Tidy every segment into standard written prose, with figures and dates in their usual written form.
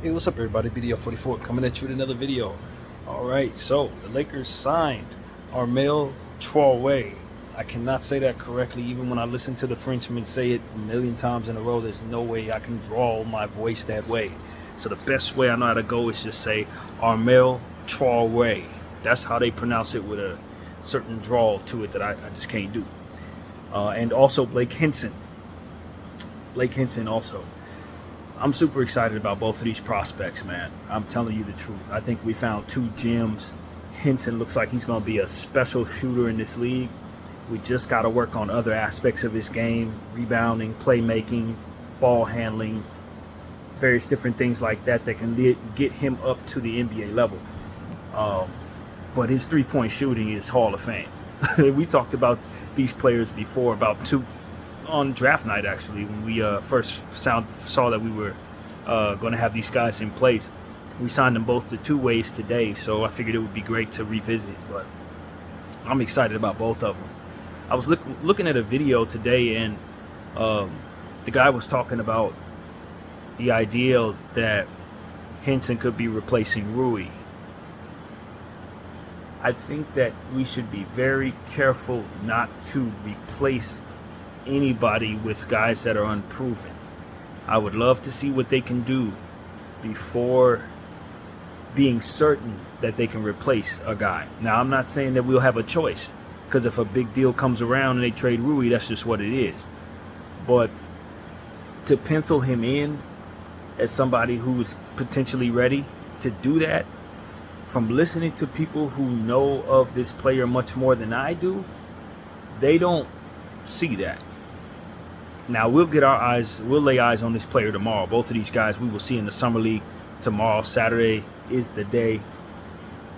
Hey, what's up, everybody? BDL44 coming at you with another video. All right, so the Lakers signed Armel Traoré. I cannot say that correctly, even when I listen to the Frenchman say it a million times in a row. There's no way I can draw my voice that way. So the best way I know how to go is just say Armel Traoré. That's how they pronounce it, with a certain drawl to it that I just can't do. And also Blake Hinson. Blake Hinson also. I'm super excited about both of these prospects, man. I'm telling you the truth. I think we found two gems. Hinson looks like he's going to be a special shooter in this league. We just got to work on other aspects of his game: rebounding, playmaking, ball handling, various different things like that that can get him up to the NBA level. But his three-point shooting is Hall of Fame. We talked about these players before, about two on draft night, actually, when we first saw that we were going to have these guys in place. We signed them both to two ways today, so I figured it would be great to revisit. But I'm excited about both of them. I was looking at a video today, and the guy was talking about the idea that Hinson could be replacing Rui. I think that we should be very careful not to replace anybody with guys that are unproven. I would love to see what they can do before being certain that they can replace a guy. Now, I'm not saying that we'll have a choice, because if a big deal comes around and they trade Rui, that's just what it is. But to pencil him in as somebody who's potentially ready to do that, from listening to people who know of this player much more than I do, they don't see that. Now, we'll lay eyes on this player tomorrow. Both of these guys we will see in the Summer League tomorrow. Saturday is the day.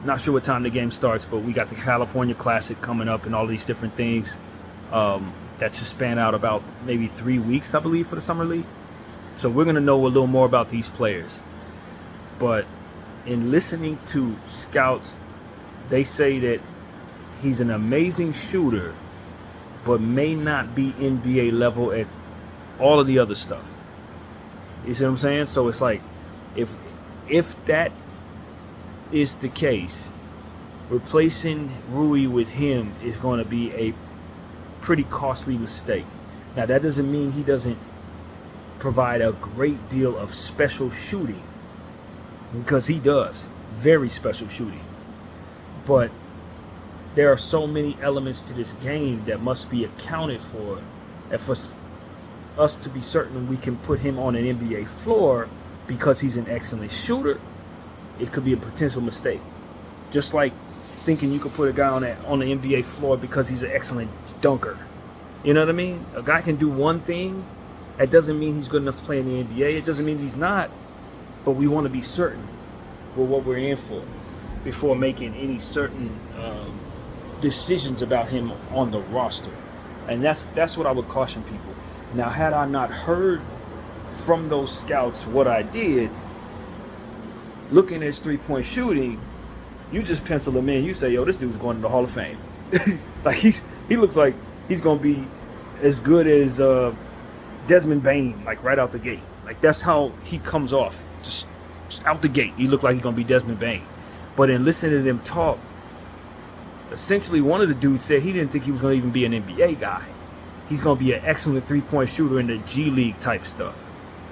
Not sure what time the game starts, but we got the California Classic coming up and all these different things. That should span out about maybe 3 weeks, I believe, for the Summer League. So we're going to know a little more about these players. But in listening to scouts, they say that he's an amazing shooter, but may not be NBA level at all of the other stuff. You see what I'm saying? So it's like, if that is the case, replacing Rui with him is going to be a pretty costly mistake. Now, that doesn't mean he doesn't provide a great deal of special shooting, because he does. Very special shooting. But there are so many elements to this game that must be accounted for, and for us to be certain we can put him on an NBA floor because he's an excellent shooter, it could be a potential mistake. Just like thinking you could put a guy on the NBA floor because he's an excellent dunker. You know what I mean? A guy can do one thing. That doesn't mean he's good enough to play in the NBA. It doesn't mean he's not. But we want to be certain with what we're in for before making any certain decisions about him on the roster. And that's what I would caution people. Now, had I not heard from those scouts what I did, looking at his three-point shooting, you just pencil him in. You say, yo, this dude's going to the Hall of Fame. Like, he looks like he's going to be as good as Desmond Bane, like right out the gate. Like, that's how he comes off. Just out the gate, he looked like he's going to be Desmond Bane. But in listening to them talk, essentially one of the dudes said he didn't think he was going to even be an NBA guy. He's going to be an excellent three-point shooter in the G League type stuff,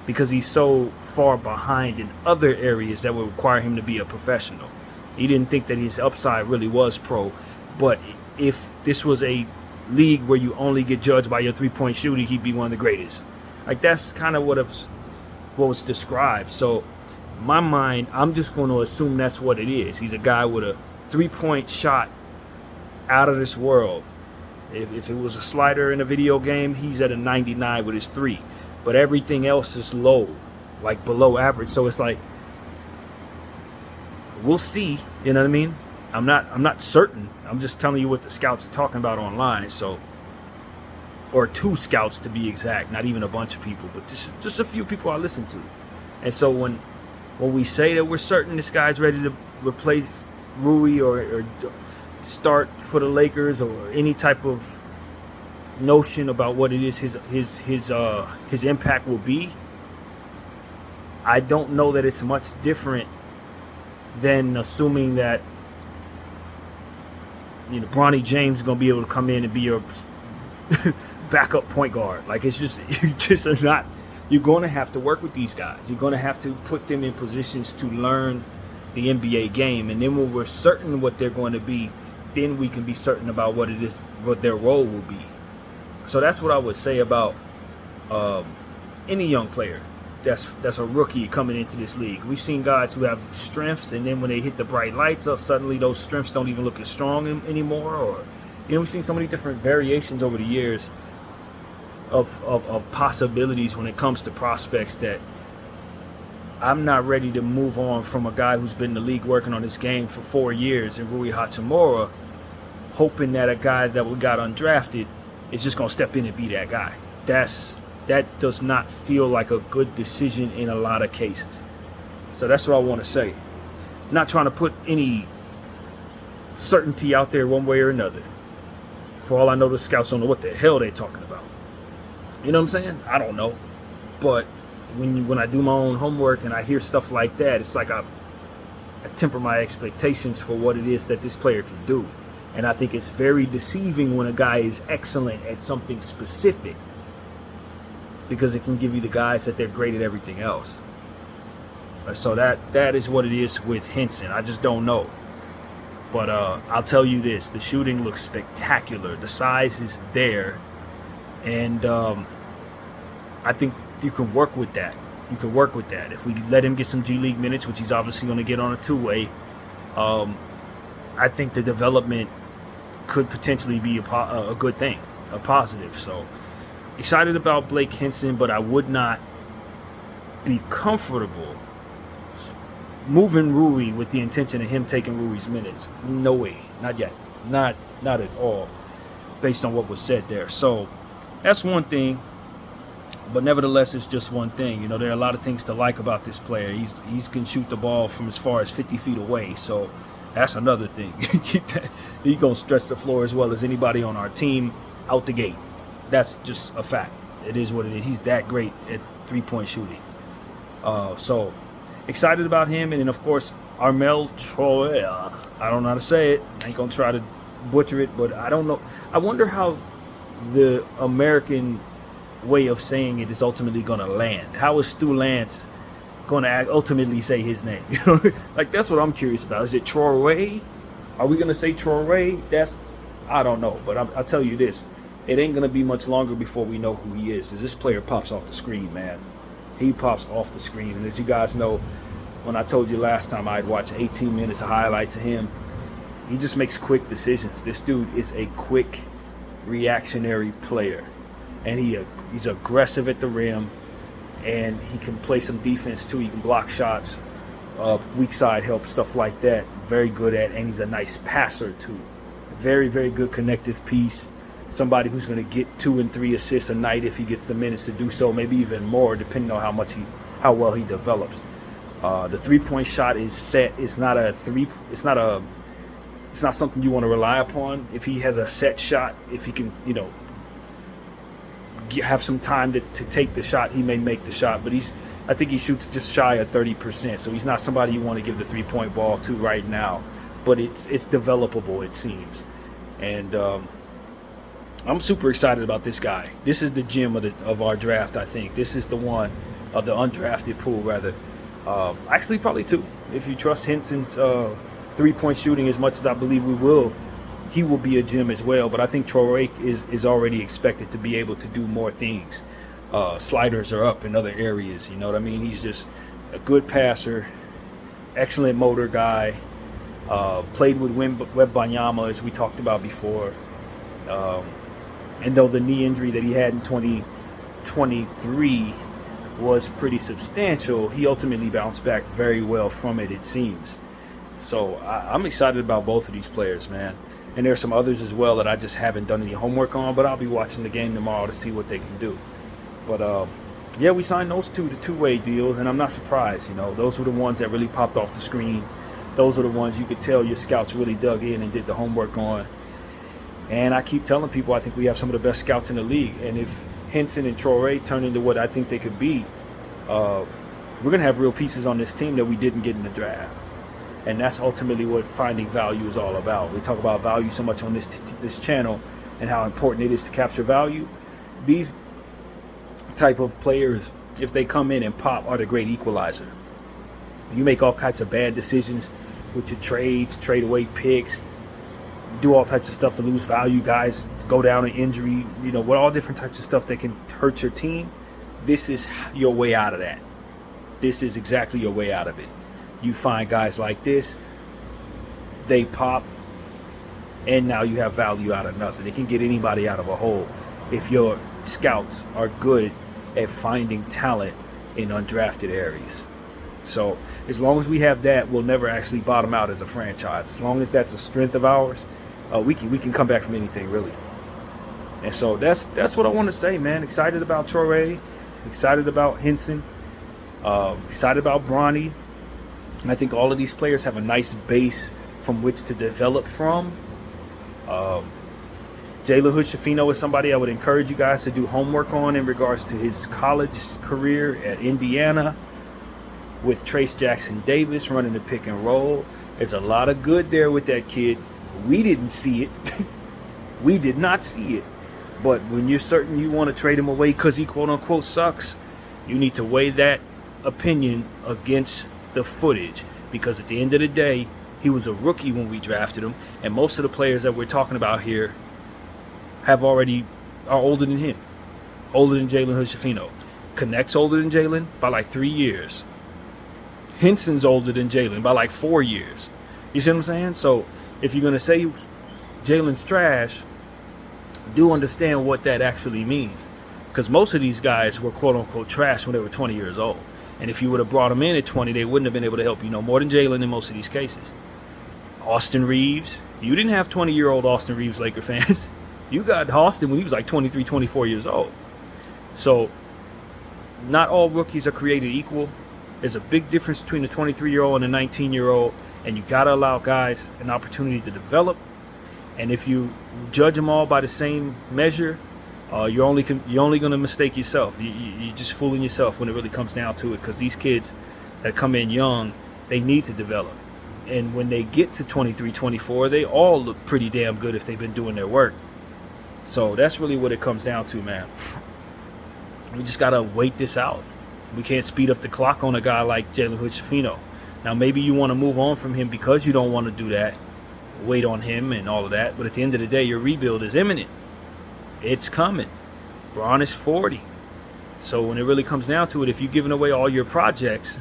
because he's so far behind in other areas that would require him to be a professional. He didn't think that his upside really was pro. But if this was a league where you only get judged by your three-point shooting, he'd be one of the greatest. Like, that's kind of what was described. So in my mind, I'm just going to assume that's what it is. He's a guy with a three-point shot out of this world. If it was a slider in a video game, he's at a 99 with his three. But everything else is low, like below average. So it's like, we'll see. You know what I mean? I'm not certain. I'm just telling you what the scouts are talking about online. So, or two scouts to be exact, not even a bunch of people, but just a few people I listen to. And so when we say that we're certain this guy's ready to replace Rui or start for the Lakers, or any type of notion about what it is his impact will be, I don't know that it's much different than assuming that Bronny James is gonna be able to come in and be your backup point guard. Like, it's just you just are not. You're going to have to work with these guys. You're going to have to put them in positions to learn the NBA game, and then when we're certain what they're going to be, then we can be certain about what it is, what their role will be. So that's what I would say about any young player that's a rookie coming into this league. We've seen guys who have strengths, and then when they hit the bright lights, suddenly those strengths don't even look as strong anymore. Or we've seen so many different variations over the years of possibilities when it comes to prospects that I'm not ready to move on from a guy who's been in the league working on this game for 4 years in Rui Hachimura, hoping that a guy that we got undrafted is just going to step in and be that guy. That does not feel like a good decision in a lot of cases. So that's what I want to say. I'm not trying to put any certainty out there one way or another. For all I know, the scouts don't know what the hell they're talking about. You know what I'm saying? I don't know. But when I do my own homework and I hear stuff like that, it's like I temper my expectations for what it is that this player can do. And I think it's very deceiving when a guy is excellent at something specific, because it can give you the guys that they're great at everything else. So that is what it is with Henson. I just don't know. But I'll tell you this. The shooting looks spectacular. The size is there. And I think you can work with that. You can work with that. If we let him get some G League minutes, which he's obviously going to get on a two-way, I think the development could potentially be a good thing, a positive. So excited about Blake Hinson, but I would not be comfortable moving Rui with the intention of him taking Rui's minutes. No way. Not yet. Not at all, based on what was said there. So that's one thing. But nevertheless, it's just one thing. There are a lot of things to like about this player. He can shoot the ball from as far as 50 feet away. So that's another thing. He's going to stretch the floor as well as anybody on our team out the gate. That's just a fact. It is what it is. He's that great at three-point shooting. So excited about him. And then, of course, Armel Troyer. I don't know how to say it. I ain't going to try to butcher it, but I don't know. I wonder how the American way of saying it is ultimately going to land. How is Stu Lance going to ultimately say his name? Like, that's what I'm curious about. Is it Troy? Are we going to say Troy? I don't know. But I'll tell you this. It ain't going to be much longer before we know who he is. As this player pops off the screen, man. He pops off the screen. And as you guys know, when I told you last time I'd watch 18 minutes of highlights of him, he just makes quick decisions. This dude is a quick, reactionary player. And he's aggressive at the rim, and he can play some defense too. He can block shots, weak side help, stuff like that. Very good at, and he's a nice passer too. Very, very good connective piece. Somebody who's going to get 2 and 3 assists a night if he gets the minutes to do so, maybe even more, depending on how well he develops. The 3-point shot is set. It's not something you want to rely upon. If he has a set shot, if he can, have some time to take the shot, he may make the shot. But I think he shoots just shy of 30%. So he's not somebody you want to give the 3-point ball to right now. But it's developable, it seems. And I'm super excited about this guy. This is the gem of our draft, I think. This is the one of the undrafted pool, rather. Actually, probably two. If you trust Henson's 3-point shooting as much as I believe we will, he will be a gem as well. But I think Troy is already expected to be able to do more things. Sliders are up in other areas. You know what I mean? He's just a good passer, excellent motor guy. Played with Wembanyama, as we talked about before. And though the knee injury that he had in 2023 was pretty substantial, he ultimately bounced back very well from it, it seems. So I'm excited about both of these players, man. And there are some others as well that I just haven't done any homework on, but I'll be watching the game tomorrow to see what they can do. But yeah, we signed those two-way deals, and I'm not surprised. Those were the ones that really popped off the screen. Those are the ones you could tell your scouts really dug in and did the homework on. And I keep telling people I think we have some of the best scouts in the league. And if Henson and Troy turn into what I think they could be, we're going to have real pieces on this team that we didn't get in the draft. And that's ultimately what finding value is all about. We talk about value so much on this channel and how important it is to capture value. These type of players, if they come in and pop, are the great equalizer. You make all types of bad decisions with your trades, trade away picks, do all types of stuff to lose value. Guys go down in injury, with all different types of stuff that can hurt your team. This is your way out of that. This is exactly your way out of it. You find guys like this, they pop, and now you have value out of nothing. It can get anybody out of a hole if your scouts are good at finding talent in undrafted areas. So as long as we have that, we'll never actually bottom out as a franchise. As long as that's a strength of ours, we can come back from anything, really. And so that's what I want to say, man. Excited about Traore, excited about Henson, excited about Bronny. And I think all of these players have a nice base from which to develop from. Jalen Hood-Schifino is somebody I would encourage you guys to do homework on in regards to his college career at Indiana with Trace Jackson Davis running the pick and roll. There's a lot of good there with that kid. We didn't see it. We did not see it. But when you're certain you want to trade him away because he quote-unquote sucks, you need to weigh that opinion against the footage, because at the end of the day, he was a rookie when we drafted him, and most of the players that we're talking about here are older than him, older than Jalen Hood-Schifino. Connect's older than Jalen by like 3 years. Henson's older than Jalen by like 4 years. You see what I'm saying? So if you're going to say Jalen's trash, do understand what that actually means, because most of these guys were quote-unquote trash when they were 20 years old. And if you would have brought them in at 20, they wouldn't have been able to help you no more than Jalen in most of these cases. Austin Reeves. You didn't have 20-year-old Austin Reeves, Laker fans. You got Austin when he was like 23, 24 years old. So not all rookies are created equal. There's a big difference between a 23-year-old and a 19-year-old, and you got to allow guys an opportunity to develop. And if you judge them all by the same measure, you're only going to mistake yourself. You're just fooling yourself when it really comes down to it, because these kids that come in young, they need to develop. And when they get to 23, 24, they all look pretty damn good if they've been doing their work. So that's really what it comes down to, man. We just got to wait this out. We can't speed up the clock on a guy like Jalen Hood-Schifino. Now, maybe you want to move on from him because you don't want to do that, wait on him and all of that. But at the end of the day, your rebuild is imminent. It's coming. Bron is 40. So when it really comes down to it, if you're giving away all your projects,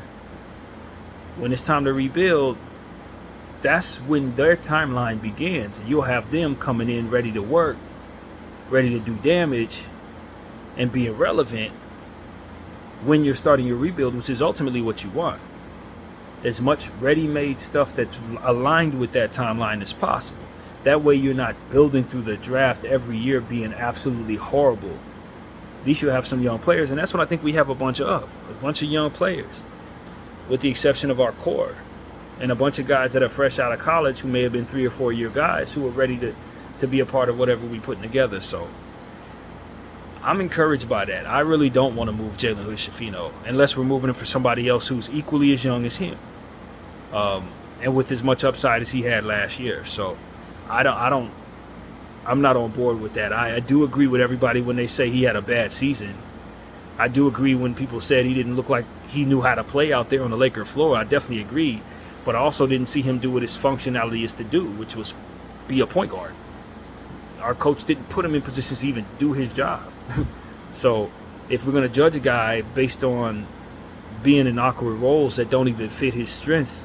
when it's time to rebuild, that's when their timeline begins. And you'll have them coming in ready to work, ready to do damage, and being relevant when you're starting your rebuild, which is ultimately what you want. As much ready-made stuff that's aligned with that timeline as possible. That way you're not building through the draft every year being absolutely horrible. At least you have some young players, and that's what I think we have a bunch of young players, with the exception of our core, and a bunch of guys that are fresh out of college who may have been 3 or 4 year guys who are ready to be a part of whatever we putting together. So I'm encouraged by that. I really don't want to move Jalen Hood-Schifino unless we're moving him for somebody else who's equally as young as him, and with as much upside as he had last year. So I'm not on board with that. I do agree with everybody when they say he had a bad season. I do agree when people said he didn't look like he knew how to play out there on the Laker floor. I definitely agree. But I also didn't see him do what his functionality is to do, which was be a point guard. Our coach didn't put him in positions to even do his job. So if we're going to judge a guy based on being in awkward roles that don't even fit his strengths,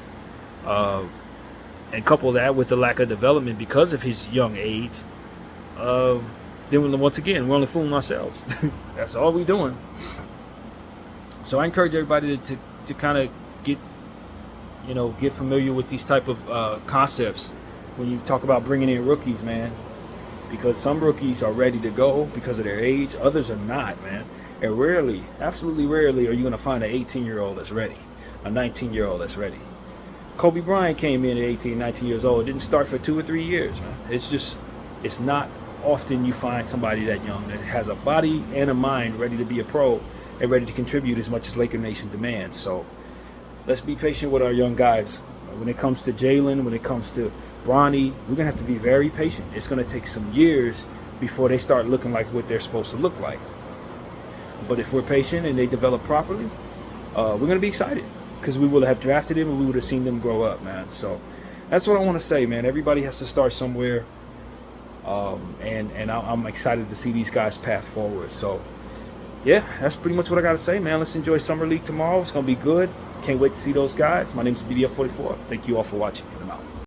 and couple that with the lack of development because of his young age, then once again, we're only fooling ourselves. That's all we're doing. So I encourage everybody to kind of get familiar with these type of concepts when you talk about bringing in rookies, man. Because some rookies are ready to go because of their age. Others are not, man. And rarely, absolutely rarely, are you going to find an 18-year-old that's ready, a 19-year-old that's ready. Kobe Bryant came in at 18, 19 years old. It didn't start for 2 or 3 years, man. It's not often you find somebody that young that has a body and a mind ready to be a pro and ready to contribute as much as Laker Nation demands. So let's be patient with our young guys. When it comes to Jalen, when it comes to Bronny, we're going to have to be very patient. It's going to take some years before they start looking like what they're supposed to look like. But if we're patient and they develop properly, we're going to be excited because we will have drafted them and we would have seen them grow up, man. So that's what I want to say, man. Everybody has to start somewhere. And I'm excited to see these guys' path forward. So, yeah, that's pretty much what I got to say, man. Let's enjoy Summer League tomorrow. It's going to be good. Can't wait to see those guys. My name is BDF44. Thank you all for watching. I'm out.